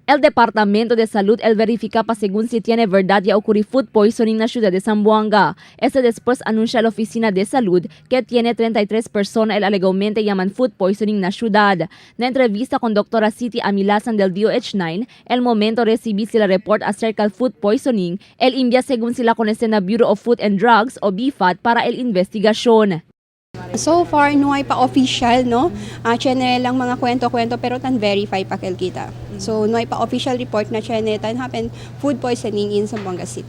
El Departamento de Salud verifica pa según si tiene verdad ya ocurrió food poisoning na ciudad de Zamboanga. Después anuncia la Oficina de Salud que tiene 33 personas el alegadamente llaman food poisoning na ciudad. Na entrevista con Dr. City Amilasan del DOH-9, el momento recibí sila report acerca del food poisoning, el envía según sila con na Bureau of Food and Drugs o BFAD para el investigasyon. So far, no ay pa official, no? Channel lang mga kwento-kwento pero tan verify pa kel kita. So, no ay pa official report na channel tan happen food poisoning in Zamboanga City.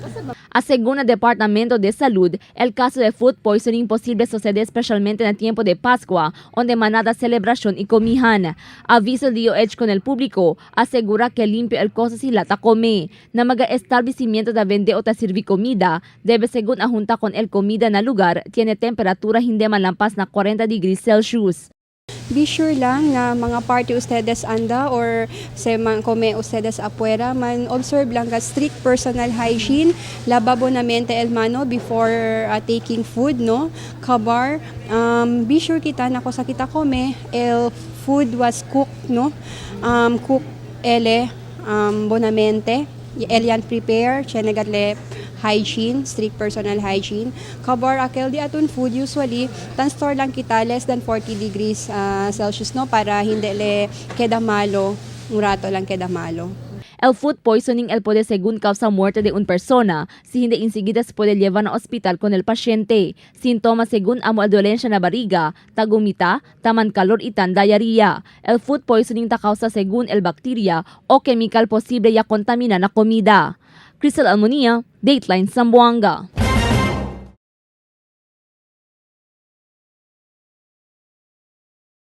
Según el Departamento de Salud, el caso de food poisoning posible sucede especialmente en el tiempo de Pascua, donde manada celebración y comihan. Aviso el DOH con el público, asegura que limpio el cosa si lata come. Na mag-establecimiento de vende o ta sirvi comida, debe según ajunta con el comida na lugar, tiene temperatura hindi malampas na 40 degrees Celsius. Be sure lang na mga party ustedes anda or se man come ustedes afuera, man observe lang ka strict personal hygiene, lababo na mente el mano before taking food, no? Kabar, be sure kita na ko sa kita come, el food was cooked, no? Cook ele bonamente, elian prepare, chenegatle hygiene, strict personal hygiene. Kabar akel di aton food usually tan store lang kita less than 40 degrees Celsius, no, para hindi le queda malo, un rato lang queda malo. El food poisoning puede según causa muerte de una persona si hindi enseguida se puede llevar a hospital con el paciente. Sintomas según amo el dolencia na bariga, tagumita, taman calor y tan diarrea. El food poisoning ta causa según el bacteria o chemical posible ya contamina na comida. Crystal Almonía, Dateline Zamboanga.